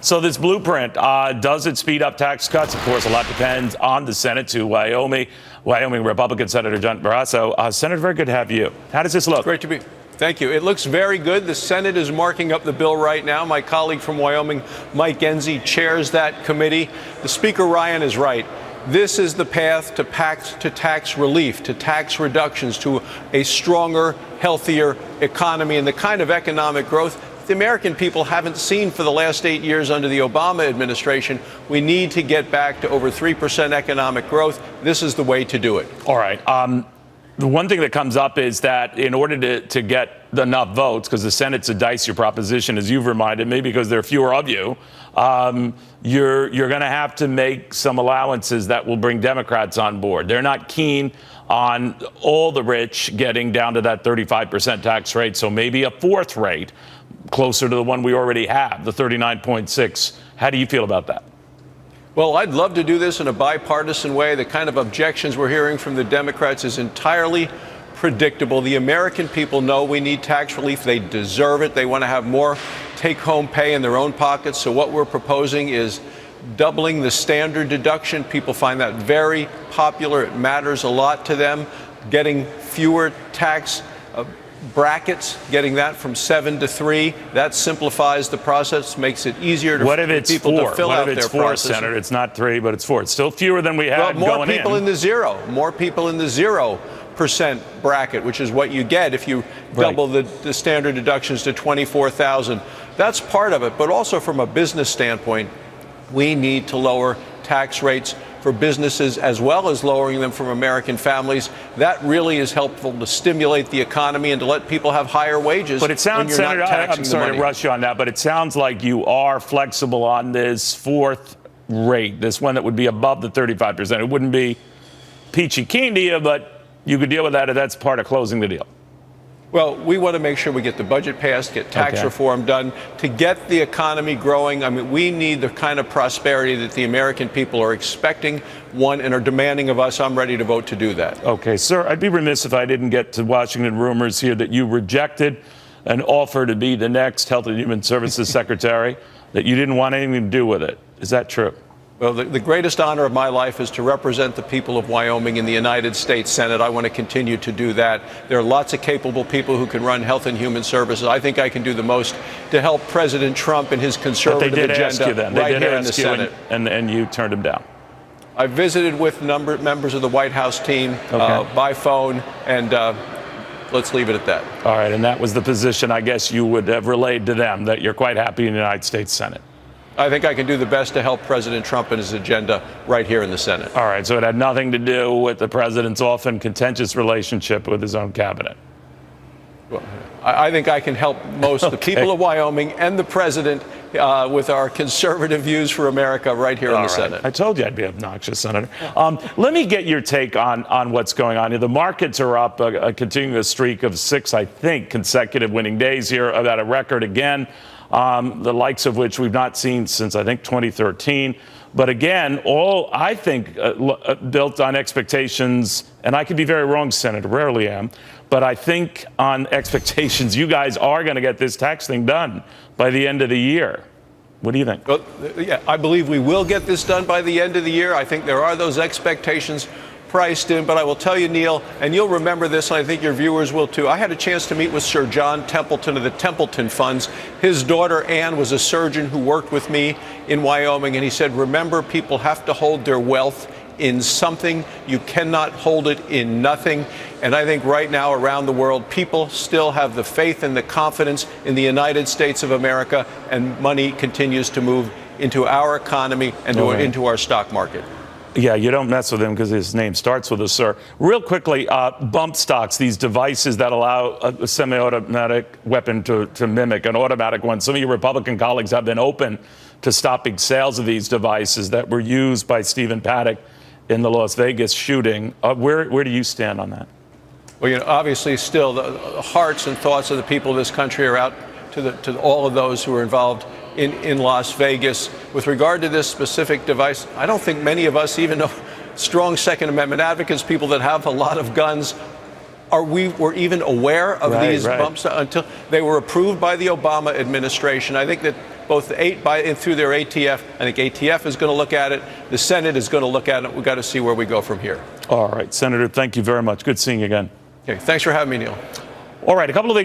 So this blueprint, does it speed up tax cuts? Of course, a lot depends on the Senate to Wyoming Republican Senator John Barrasso. Senator, very good to have you. How does this look? It's great to be. Thank you. It looks very good. The Senate is marking up the bill right now. My colleague from Wyoming, Mike Enzi, chairs that committee. The Speaker, Ryan, is right. This is the path to tax relief, to tax reductions, to a stronger, healthier economy, and the kind of economic growth the American people haven't seen for the last 8 years under the Obama administration. We need to get back to over 3% economic growth. This is the way to do it. All right. The one thing that comes up is that in order to get enough votes, because the Senate's a dicier proposition, as you've reminded me, because there are fewer of you, you're going to have to make some allowances that will bring Democrats on board. They're not keen on all the rich getting down to that 35% tax rate, so maybe a fourth rate closer to the one we already have, the 39.6. How do you feel about that? Well, I'd love to do this in a bipartisan way. The kind of objections we're hearing from the Democrats is entirely predictable. The American people know we need tax relief. They deserve it. They want to have more take-home pay in their own pockets. So what we're proposing is doubling the standard deduction. People find that very popular. It matters a lot to them. Getting fewer tax brackets, getting that from 7 to 3, that simplifies the process, makes it easier for people to fill out their process. What if it's 4, Senator? It's not 3, but it's 4. It's still fewer than we had going in. More people in the 0% bracket, which is what you get if you double the standard deductions to $24,000. That's part of it. But also from a business standpoint, we need to lower tax rates for businesses as well as lowering them for American families. That really is helpful to stimulate the economy and to let people have higher wages. But it sounds, Senator, I'm sorry to rush you on that, but it sounds like you are flexible on this fourth rate, this one that would be above the 35%. It wouldn't be peachy keen to you, but you could deal with that if that's part of closing the deal. Well, we want to make sure we get the budget passed, get tax reform done, to get the economy growing. I mean, we need the kind of prosperity that the American people are expecting, want, and are demanding of us. I'm ready to vote to do that. Okay, sir, I'd be remiss if I didn't get to Washington rumors here that you rejected an offer to be the next Health and Human Services Secretary, that you didn't want anything to do with it. Is that true? Well, the greatest honor of my life is to represent the people of Wyoming in the United States Senate. I want to continue to do that. There are lots of capable people who can run Health and Human Services. I think I can do the most to help President Trump and his conservative agenda ask you then. right here in the Senate. And you turned him down. I visited with members of the White House team by phone, and let's leave it at that. All right, and that was the position I guess you would have relayed to them, that you're quite happy in the United States Senate. I think I can do the best to help President Trump and his agenda right here in the Senate. All right, so it had nothing to do with the president's often contentious relationship with his own cabinet. Well, I think I can help the people of Wyoming and the president with our conservative views for America right here in the Senate. I told you I'd be obnoxious, Senator. Let me get your take on what's going on here. The markets are up, continuing a streak of 6, I think, consecutive winning days here, about a record again. The likes of which we've not seen since, I think, 2013. But again, all, I think, built on expectations, and I could be very wrong, Senator, rarely am, but I think on expectations, you guys are going to get this tax thing done by the end of the year. What do you think? Well, yeah, I believe we will get this done by the end of the year. I think there are those expectations priced in, but I will tell you, Neil, and you'll remember this, and I think your viewers will too. I had a chance to meet with Sir John Templeton of the Templeton Funds. His daughter, Ann, was a surgeon who worked with me in Wyoming, and he said, remember, people have to hold their wealth in something. You cannot hold it in nothing. And I think right now around the world, people still have the faith and the confidence in the United States of America, and money continues to move into our economy and into our stock market. Yeah, you don't mess with him because his name starts with a sir. Real quickly, bump stocks, these devices that allow a semi-automatic weapon to mimic an automatic one. Some of your Republican colleagues have been open to stopping sales of these devices that were used by Stephen Paddock in the Las Vegas shooting. Where do you stand on that? Well, you know, obviously still the hearts and thoughts of the people of this country are out to all of those who are involved in Las Vegas. With regard to this specific device, I don't think many of us, even though strong Second Amendment advocates, people that have a lot of guns, were even aware of these bumps until they were approved by the Obama administration. I think that both through their ATF. I think ATF is going to look at it. The Senate is going to look at it. We've got to see where we go from here. All right, Senator, thank you very much. Good seeing you again. Okay, thanks for having me, Neil. All right, a couple of things.